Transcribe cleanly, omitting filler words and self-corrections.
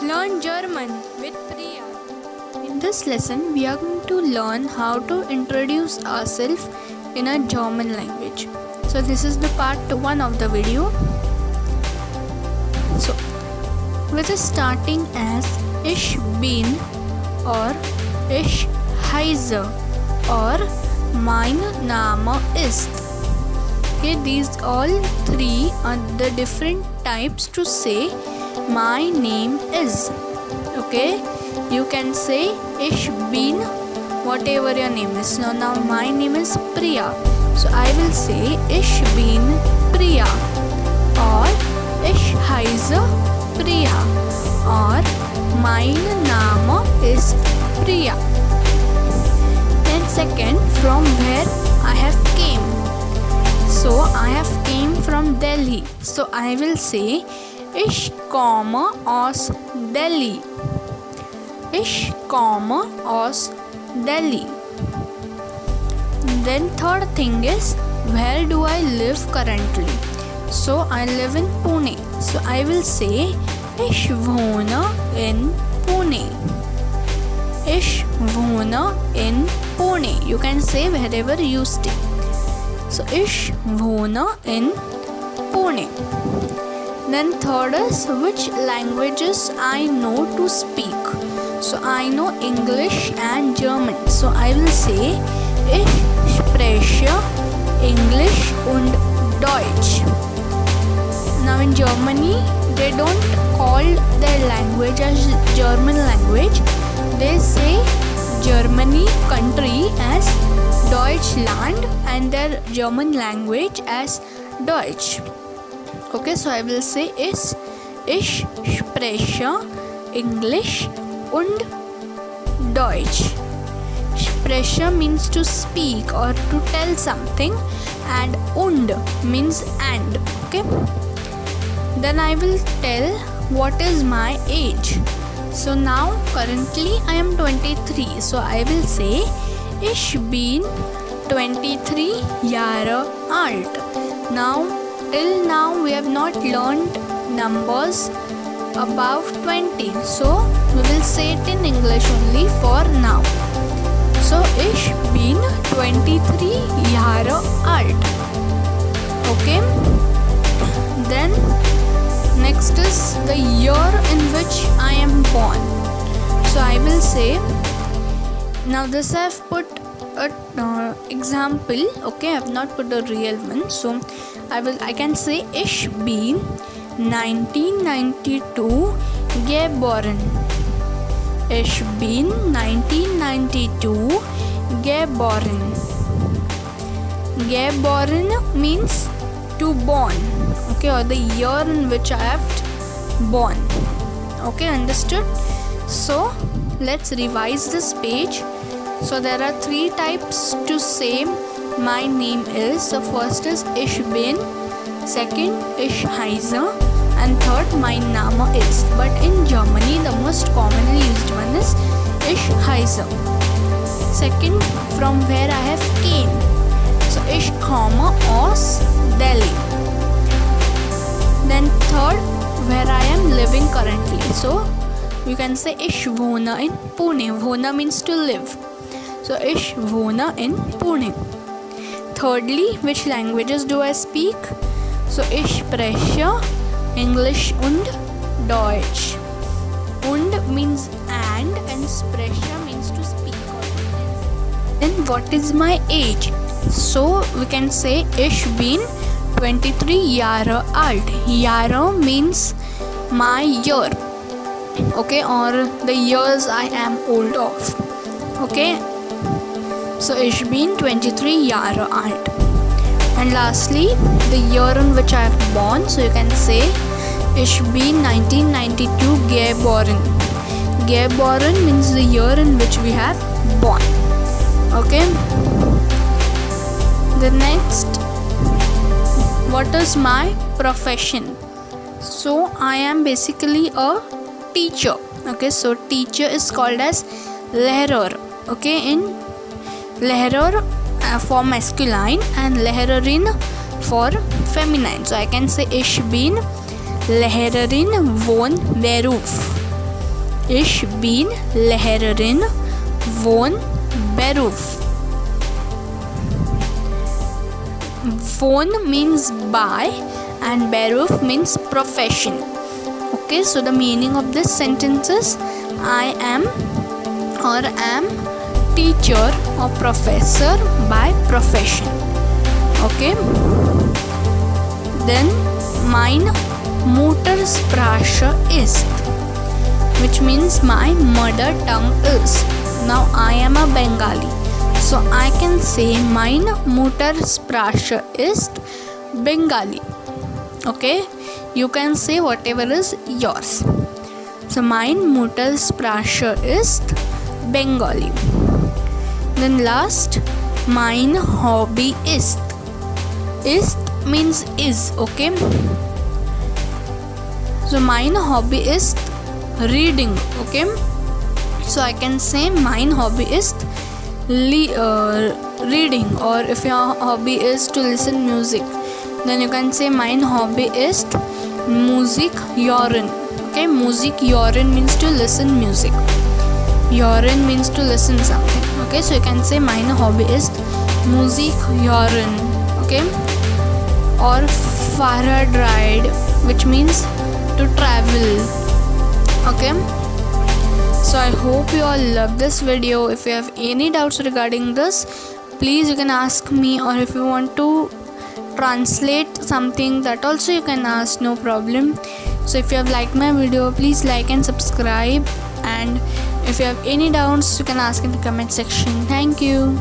Learn German with Priya. In this lesson, we are going to learn how to introduce ourselves in a German language. So this is the part 1 of the video. So with a starting as Ich bin or Ich heiße or mein Name ist. Okay, these all three are the different types to say my name is. Okay, you can say Ich bin whatever your name is. Now my name is Priya, so I will say Ich bin Priya or Ich heiße Priya or mein Name ist Priya. Then second, from where I have came. So I have came from Delhi, so I will say Ich komme aus Delhi. Ich komme aus Delhi. Then third thing is, where do I live currently? So I live in Pune, so I will say Ich wohne in Pune. Ich wohne in Pune. You can say wherever you stay. So Ich wohne in Pune. Then third is, which languages I know to speak. So I know English and German. So I will say Ich spreche English und Deutsch. Now in Germany, they don't call their language as German language. They say Germany country as Deutschland and their German language as Deutsch. Okay, so I will say Ich spreche English und Deutsch. Spreche means to speak or to tell something, and und means and. Okay, then I will tell what is my age. So now currently I am 23, so I will say Ich bin 23 Jahre alt. Now till now we have not learned numbers above 20, so we will say it in English only for now. So Ich bin 23 Jahre alt. Okay, then next is the year in which I am born. So I will say, now this I have put a example. Okay, I have not put a real one. So I can say Ich bin 1992 geboren. Ich bin 1992 geboren. Geboren means to born. Okay, or the year in which I have born. Okay, understood? So let's revise this page. So there are three types to say my name is. The first is Ich bin, second Ich heiße, and third mein Name ist. But in Germany the most commonly used one is Ich heiße. Second, from where I have came. So Ich komme aus Delhi. Then third, where I am living currently. So you can say Ich wohne in Pune. Wohne means to live. So Ich wohne in Pune. Thirdly, which languages do I speak? So Ich spreche English und Deutsch. Und means and spreche means to speak or to tell. Then what is my age? So we can say Ich bin 23 Jahre alt. Jahre means my year. Okay, or the years I am old of. Okay, so Ich bin 23 Jahre alt. And lastly, the year in which I have born. So you can say Ich bin 1992 geboren. Geboren means the year in which we have born. Okay, the next, what is my profession? So I am basically a teacher. Okay, so teacher is called as Lehrer. Okay, in Lehrer for masculine and Lehrerin for feminine. So I can say Ich bin Lehrerin von Beruf. Ich bin Lehrerin von Beruf. Von means by and Beruf means profession. Okay, so the meaning of this sentence is I am teacher or professor by profession. Okay, then mein Muttersprache ist, which means my mother tongue is. Now I am a Bengali, so I can say mein Muttersprache ist Bengali. Okay, you can say whatever is yours. So mein Muttersprache ist Bengali. Then last, mein Hobby ist. Ist means is. Okay, so mein Hobby ist reading. Okay, so I can say mein Hobby ist reading, or if your hobby is to listen music, then you can say mein Hobby ist Musik hören. Okay, Musik hören means to listen music. Hören means to listen something. Okay, so you can say mein Hobby ist Musik hören. Okay, or Fahrradride, which means to travel. Okay, so I hope you all love this video. If you have any doubts regarding this, please you can ask me, or if you want to translate something, that also you can ask, no problem. So if you have liked my video, please like and subscribe, and if you have any doubts you can ask in the comment section. Thank you.